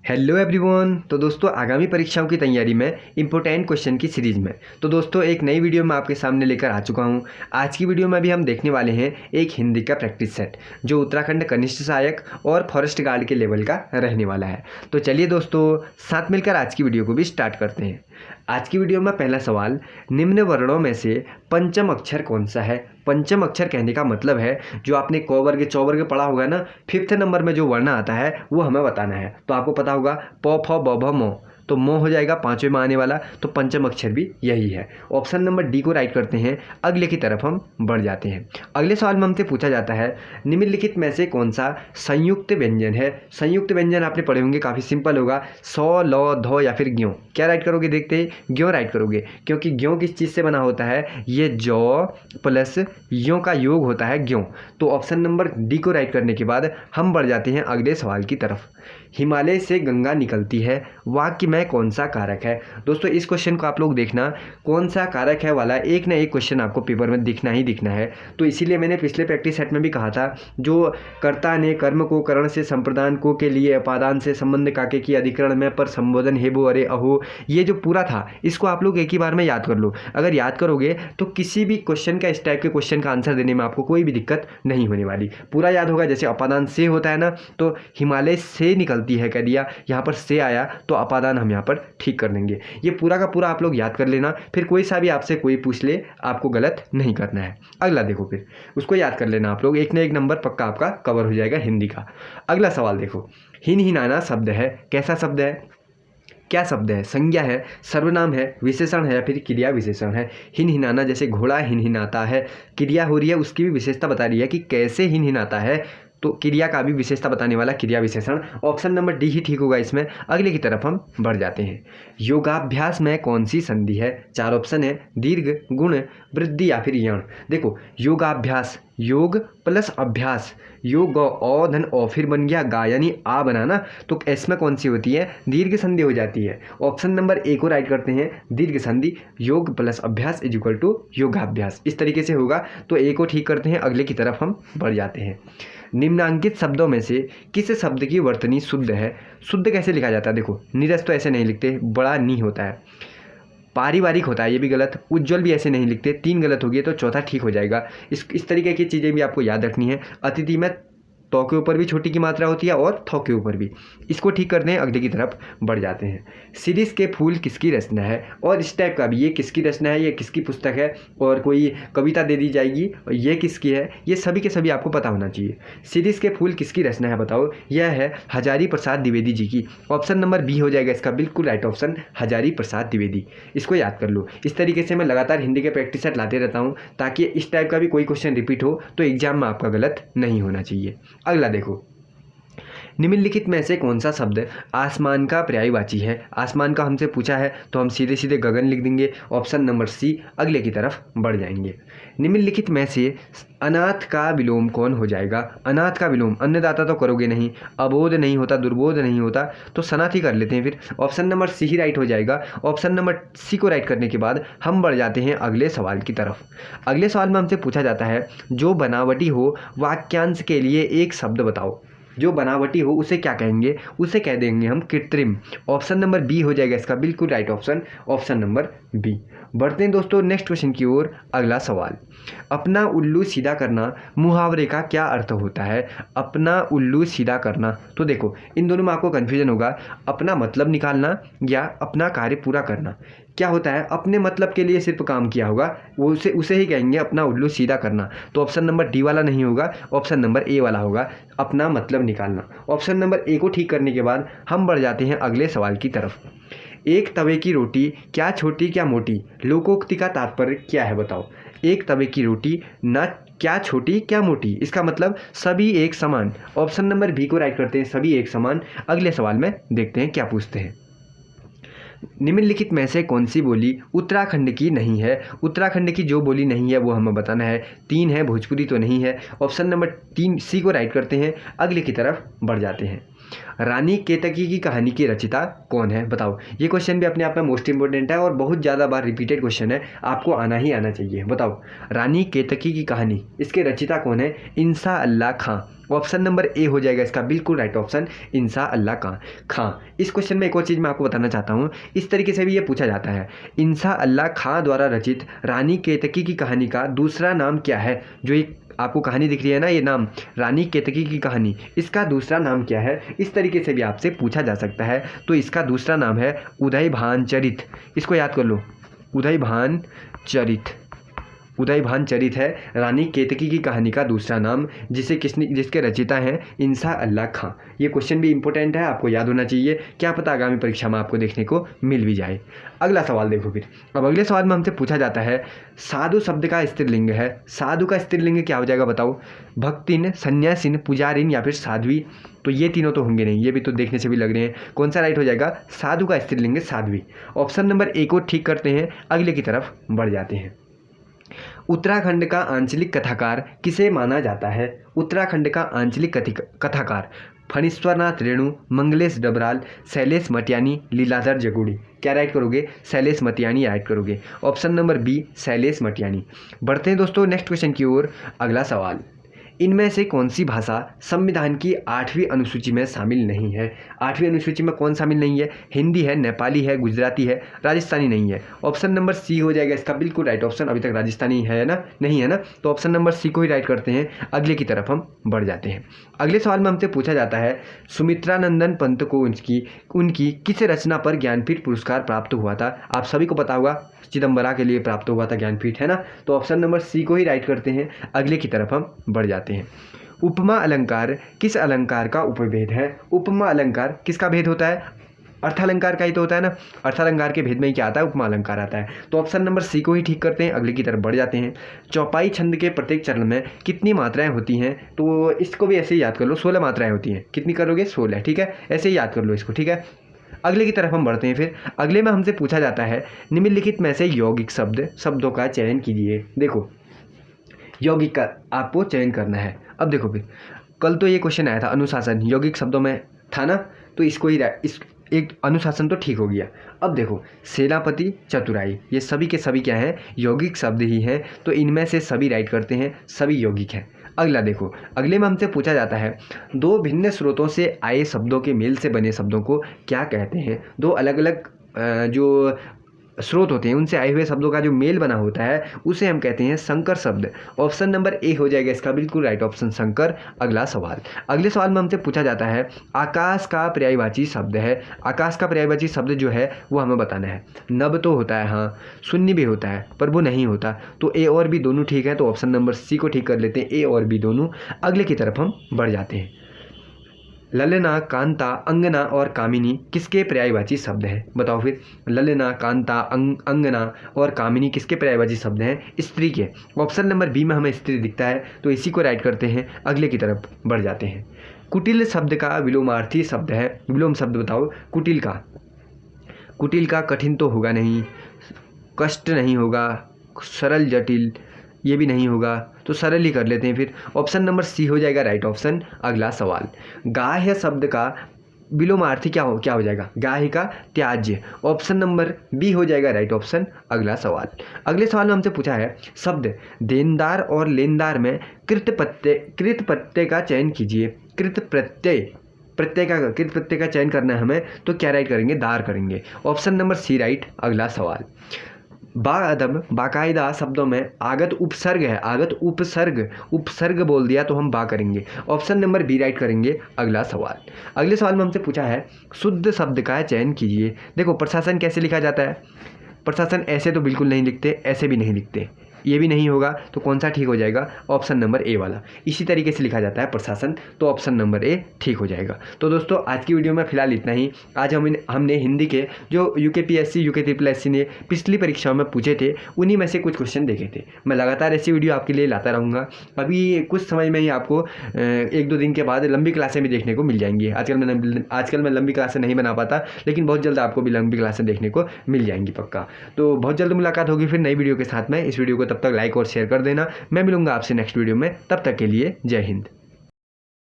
Hello everyone. तो दोस्तों आगामी परीक्षाओं की तैयारी में इंपॉर्टेंट क्वेश्चन की सीरीज में दोस्तों एक नई वीडियो मैं आपके सामने लेकर आ चुका हूं। आज की वीडियो में भी हम देखने वाले हैं एक हिंदी का प्रैक्टिस सेट जो उत्तराखंड कनिष्ठ सहायक और फॉरेस्ट गार्ड के लेवल का रहने वाला है। तो चलिए दोस्तों साथ मिलकर आज की वीडियो को भी स्टार्ट करते हैं। आज की वीडियो में पहला सवाल, निम्न वर्णों में से पंचम अक्षर कौन सा है। पंचम अक्षर कहने का मतलब है जो आपने क वर्ग च वर्ग पढ़ा होगा ना, 5th नंबर में जो वर्ण आता है वो हमें बताना है। तो आपको पता होगा प फ ब भ म, तो मो हो जाएगा 5वें में आने वाला, तो पंचम अक्षर भी यही है। ऑप्शन नंबर डी को राइट करते हैं। अगले की तरफ हम बढ़ जाते हैं। अगले सवाल में हमसे पूछा जाता है निम्नलिखित में से कौन सा संयुक्त व्यंजन है। संयुक्त व्यंजन आपने पढ़े होंगे, काफ़ी सिंपल होगा, सौ लौ धौ या फिर ग्यों। क्या राइट करोगे, देखते हैं। ग्यों राइट करोगे, क्योंकि ग्यों किस चीज़ से बना होता है, ये जौ प्लस यों का योग होता है ग्यों। तो ऑप्शन नंबर डी को राइट करने के बाद हम बढ़ जाते हैं अगले सवाल की तरफ। हिमालय से गंगा निकलती है, वाक्य में कौन सा कारक है। दोस्तों इस क्वेश्चन को आप लोग देखना, कौन सा कारक है वाला एक ना एक क्वेश्चन आपको पेपर में दिखना ही दिखना है। तो इसीलिए मैंने पिछले प्रैक्टिस सेट में भी कहा था, जो कर्ता ने कर्म को करण से संप्रदान को के लिए अपादान से संबंध काके की अधिकरण में पर संबोधन हेबो अरे अहो, ये जो पूरा था इसको आप लोग एक ही बार में याद कर लो। अगर याद करोगे तो किसी भी क्वेश्चन का, इस टाइप के क्वेश्चन का आंसर देने में आपको कोई भी दिक्कत नहीं होने वाली। पूरा याद होगा। जैसे अपादान से होता है ना, तो हिमालय से निकलती है कह दिया, यहाँ पर से आया तो अपादान हम यहाँ पर ठीक कर देंगे। ये पूरा का पूरा आप लोग याद कर लेना, फिर कोई सा भी आपसे कोई पूछ ले आपको गलत नहीं करना है। अगला देखो, फिर उसको याद कर लेना आप लोग, एक ना एक नंबर पक्का आपका कवर हो जाएगा हिंदी का। अगला सवाल देखो, हिन हिनाना शब्द है, कैसा शब्द है, क्या शब्द है, संज्ञा है, सर्वनाम है, विशेषण है या फिर क्रिया विशेषण है। हिन हिनाना जैसे घोड़ा हिन हिनाता है, क्रिया हो रही है, उसकी भी विशेषता बता रही है कि कैसे हिन हिनाता है, तो क्रिया का भी विशेषता बताने वाला क्रिया विशेषण। ऑप्शन नंबर डी ही ठीक होगा इसमें। अगले की तरफ हम बढ़ जाते हैं। योगाभ्यास में कौन सी संधि है। 4 ऑप्शन है, दीर्घ, गुण, वृद्धि या फिर यण। देखो योगाभ्यास, योग प्लस अभ्यास, योग औ धन औ फिर बन गया गा यानी आ बनाना, तो इसमें कौन सी होती है, दीर्घ संधि हो जाती है। ऑप्शन नंबर ए को राइट करते हैं, दीर्घ संधि, योग प्लस अभ्यास इज इक्वल टू योगाभ्यास, इस तरीके से होगा। तो ए को ठीक करते हैं। अगले की तरफ हम बढ़ जाते हैं। निम्नांकित शब्दों में से किस शब्द की वर्तनी शुद्ध है। शुद्ध कैसे लिखा जाता है, देखो नीरस तो ऐसे नहीं लिखते, बड़ा नी होता है। पारिवारिक होता है, ये भी गलत। उज्ज्वल भी ऐसे नहीं लिखते, 3 गलत हो गए तो चौथा ठीक हो जाएगा। इस तरीके की चीज़ें भी आपको याद रखनी है। अतिथि में तो के ऊपर भी छोटी की मात्रा होती है और थौ के ऊपर भी, इसको ठीक करते हैं। अगले की तरफ बढ़ जाते हैं। शिरीष के फूल किसकी रचना है, और इस टाइप का भी, ये किसकी रचना है, ये किसकी पुस्तक है, और कोई कविता दे दी जाएगी और ये किसकी है, ये सभी के सभी आपको पता होना चाहिए। शिरीष के फूल किसकी रचना है बताओ, यह है हजारी प्रसाद द्विवेदी जी की। ऑप्शन नंबर बी हो जाएगा इसका बिल्कुल राइट ऑप्शन, हजारी प्रसाद द्विवेदी। इसको याद कर लो। इस तरीके से मैं लगातार हिंदी के प्रैक्टिस सेट लाते रहता हूँ, ताकि इस टाइप का भी कोई क्वेश्चन रिपीट हो तो एग्जाम में आपका गलत नहीं होना चाहिए। अगला देखो, निम्नलिखित में से कौन सा शब्द आसमान का पर्यायवाची है। आसमान का हमसे पूछा है तो हम सीधे सीधे गगन लिख देंगे। Option number C. अगले की तरफ बढ़ जाएंगे। निम्नलिखित में से अनाथ का विलोम कौन हो जाएगा। अनाथ का विलोम, अन्नदाता तो करोगे नहीं, अबोध नहीं होता, दुर्बोध नहीं होता, तो सनाथ ही कर लेते हैं फिर। ऑप्शन नंबर सी ही राइट हो जाएगा। ऑप्शन नंबर सी को राइट करने के बाद हम बढ़ जाते हैं अगले सवाल की तरफ। अगले सवाल में हमसे पूछा जाता है जो बनावटी हो वाक्यांश के लिए एक शब्द बताओ। जो बनावटी हो उसे क्या कहेंगे, उसे कह देंगे हम कृत्रिम। ऑप्शन नंबर बी हो जाएगा इसका बिल्कुल right option, option number B. बढ़ते हैं दोस्तों नेक्स्ट क्वेश्चन की ओर। अगला सवाल, अपना उल्लू सीधा करना मुहावरे का क्या अर्थ होता है। अपना उल्लू सीधा करना, तो देखो इन दोनों में आपको कन्फ्यूजन होगा, अपना मतलब निकालना या अपना कार्य पूरा करना। क्या होता है, अपने मतलब के लिए सिर्फ काम किया होगा वो उसे ही कहेंगे अपना उल्लू सीधा करना। तो ऑप्शन नंबर डी वाला नहीं होगा, ऑप्शन नंबर ए वाला होगा, अपना मतलब निकालना। ऑप्शन नंबर ए को ठीक करने के बाद हम बढ़ जाते हैं अगले सवाल की तरफ। एक तवे की रोटी क्या छोटी क्या मोटी, लोकोक्ति का तात्पर्य क्या है बताओ। एक तवे की रोटी न क्या छोटी क्या मोटी, इसका मतलब सभी एक समान। ऑप्शन नंबर बी को राइट करते हैं, सभी एक समान। अगले सवाल में देखते हैं क्या पूछते हैं। निम्नलिखित में से कौन सी बोली उत्तराखंड की नहीं है। उत्तराखंड की जो बोली नहीं है वो हमें बताना है। 3 है, भोजपुरी तो नहीं है। ऑप्शन नंबर 3 सी को राइट करते हैं। अगले की तरफ बढ़ जाते हैं। रानी केतकी की कहानी की रचयिता कौन है, बताओ। ये क्वेश्चन भी अपने आप में मोस्ट इंपॉर्टेंट है और बहुत ज़्यादा बार रिपीटेड क्वेश्चन है, आपको आना ही आना चाहिए। बताओ रानी केतकी की कहानी, इसके रचयिता कौन है? इंसा अल्लाह खां। ऑप्शन नंबर ए हो जाएगा इसका बिल्कुल राइट ऑप्शन, इंसा अल्लाह खां। इस क्वेश्चन में एक और चीज़ मैं आपको बताना चाहता हूँ, इस तरीके से भी ये पूछा जाता है, इंसा अल्लाह खां द्वारा रचित रानी केतकी की कहानी का दूसरा नाम क्या है? जो एक आपको कहानी दिख रही है ना, ये नाम रानी केतकी की कहानी, इसका दूसरा नाम क्या है? इस तरीके से भी आपसे पूछा जा सकता है। तो इसका दूसरा नाम है उदयभान चरित। इसको याद कर लो, उदयभान चरित। उदयभान चरित है रानी केतकी की कहानी का दूसरा नाम, जिसके रचयिता हैं इंसा अल्लाह खां। ये क्वेश्चन भी इंपॉर्टेंट है, आपको याद होना चाहिए, क्या पता आगामी परीक्षा में आपको देखने को मिल भी जाए। अगला सवाल देखो फिर। अब अगले सवाल में हमसे पूछा जाता है, साधु शब्द का स्त्रीलिंग है, साधु का स्त्रीलिंग क्या हो जाएगा बताओ? भक्तिन, सन्यासिन, पुजारिन या फिर साध्वी। तो ये तीनों तो होंगे नहीं, ये भी तो देखने से भी लग रहे हैं। कौन सा राइट हो जाएगा? साधु का स्त्रीलिंग साध्वी। ऑप्शन नंबर ए को ठीक करते हैं, अगले की तरफ बढ़ जाते हैं। उत्तराखंड का आंचलिक कथाकार किसे माना जाता है? उत्तराखंड का आंचलिक कथाकार फणीश्वरनाथ रेणु, मंगलेश डबराल, शैलेश मटियानी, लीलाधर जगुड़ी। क्या राइट करोगे? शैलेश मटियानी राइट करोगे। Option number B Shailesh Matiyani. बढ़ते हैं दोस्तों नेक्स्ट क्वेश्चन की ओर। अगला सवाल, इनमें से कौन सी भाषा संविधान की 8वीं अनुसूची में शामिल नहीं है? 8वीं अनुसूची में कौन शामिल नहीं है? हिंदी है, नेपाली है, गुजराती है, राजस्थानी नहीं है। ऑप्शन नंबर सी हो जाएगा इसका बिल्कुल राइट ऑप्शन। अभी तक राजस्थानी है ना, नहीं है ना, तो ऑप्शन नंबर सी को ही राइट करते हैं, अगले की तरफ हम बढ़ जाते हैं। अगले सवाल में हमसे पूछा जाता है, सुमित्रानंदन पंत को उनकी किस रचना पर ज्ञानपीठ पुरस्कार प्राप्त हुआ था? आप सभी को पता होगा, चिदम्बरा के लिए प्राप्त हुआ था ज्ञानपीठ, है ना, तो ऑप्शन नंबर सी को ही राइट करते हैं, अगले की तरफ हम बढ़ जाते हैं। उपमा अलंकार किस अलंकार का उपभेद है? उपमा अलंकार किसका भेद होता है? अर्थालंकार का ही तो होता है ना, अर्थालंकार के भेद में ही क्या आता है? उपमा अलंकार आता है। तो ऑप्शन नंबर सी को ही ठीक करते हैं, अगले की तरफ बढ़ जाते हैं। चौपाई छंद के प्रत्येक चरण में कितनी मात्राएं होती हैं? तो इसको भी ऐसे ही याद कर लो, 16 मात्राएं होती हैं। कितनी करोगे? 16, ठीक है, ऐसे ही याद कर लो इसको, ठीक है। अगले की तरफ हम बढ़ते हैं। फिर अगले में हमसे पूछा जाता है, निम्नलिखित में से यौगिक शब्दों का चयन कीजिए। देखो यौगिक का आपको चयन करना है। अब देखो फिर कल तो ये क्वेश्चन आया था, अनुशासन यौगिक शब्दों में था ना, तो इसको ही एक अनुशासन तो ठीक हो गया। अब देखो सेनापति, चतुराई, ये सभी के सभी क्या हैं? यौगिक शब्द ही हैं, तो इनमें से सभी राइट करते हैं, सभी यौगिक हैं। अगला देखो, अगले में हमसे पूछा जाता है, दो भिन्न स्रोतों से आए शब्दों के मेल से बने शब्दों को क्या कहते हैं? दो अलग अलग जो स्रोत होते हैं उनसे आए हुए शब्दों का जो मेल बना होता है उसे हम कहते हैं संकर शब्द। ऑप्शन नंबर ए हो जाएगा इसका बिल्कुल राइट ऑप्शन, संकर। अगला सवाल, अगले सवाल में हमसे पूछा जाता है, आकाश का पर्यायवाची शब्द है, आकाश का पर्यायवाची शब्द जो है वो हमें बताना है। नभ तो होता है, हाँ, शून्य भी होता है, पर वो नहीं होता, तो ए और बी दोनों ठीक है, तो ऑप्शन नंबर सी को ठीक कर लेते हैं, ए और बी दोनों। अगले की तरफ हम बढ़ जाते हैं। ललना, कांता, अंगना और कामिनी किसके पर्यायवाची शब्द हैं? बताओ फिर, ललना, कांता, अंगना और कामिनी किसके पर्यायवाची शब्द हैं? स्त्री के। ऑप्शन नंबर बी में हमें स्त्री दिखता है, तो इसी को राइट करते हैं, अगले की तरफ बढ़ जाते हैं। कुटिल शब्द का विलोमार्थी शब्द है, विलोम शब्द बताओ कुटिल का। कुटिल का कठिन तो होगा नहीं, कष्ट नहीं होगा, सरल जटिल ये भी नहीं होगा, तो सरल ही कर लेते हैं फिर, ऑप्शन नंबर सी हो जाएगा राइट ऑप्शन। अगला सवाल, गाह्य शब्द का विलोमार्थी क्या हो जाएगा? गाह्य का त्याज्य। ऑप्शन नंबर बी हो जाएगा राइट ऑप्शन। अगला सवाल, अगले सवाल में हमसे पूछा है, शब्द देनदार और लेनदार में कृत प्रत्यय का चयन कीजिए। कृत प्रत्यय का चयन करना है हमें, तो क्या राइट करेंगे? दार करेंगे। Option number C right. अगला सवाल, बाअदब बाकायदा शब्दों में आगत उपसर्ग है, आगत उपसर्ग बोल दिया तो हम बा करेंगे, ऑप्शन नंबर बी राइट करेंगे। अगला सवाल, अगले सवाल में हमसे पूछा है, शुद्ध शब्द का चयन कीजिए। देखो प्रशासन कैसे लिखा जाता है? प्रशासन ऐसे तो बिल्कुल नहीं लिखते, ऐसे भी नहीं लिखते, ये भी नहीं होगा, तो कौन सा ठीक हो जाएगा? ऑप्शन नंबर ए वाला। इसी तरीके से लिखा जाता है प्रशासन, तो ऑप्शन नंबर ए ठीक हो जाएगा। तो दोस्तों आज की वीडियो में फिलहाल इतना ही। आज हमने हिंदी के जो यूकेपीएससी यूके ने पिछली परीक्षाओं में पूछे थे उन्हीं में से कुछ क्वेश्चन देखे थे। मैं लगातार ऐसी वीडियो आपके लिए लाता रहूँगा। अभी कुछ समय में ही आपको 1-2 दिन के बाद लंबी क्लासें भी देखने को मिल जाएंगी। आजकल मैं लंबी क्लासें नहीं बना पाता, लेकिन बहुत जल्द आपको भी लंबी क्लासें देखने को मिल जाएंगी पक्का। तो बहुत जल्द मुलाकात होगी फिर नई वीडियो के साथ में। इस वीडियो को तब तक लाइक और शेयर कर देना। मैं मिलूंगा आपसे नेक्स्ट वीडियो में, तब तक के लिए जय हिंद।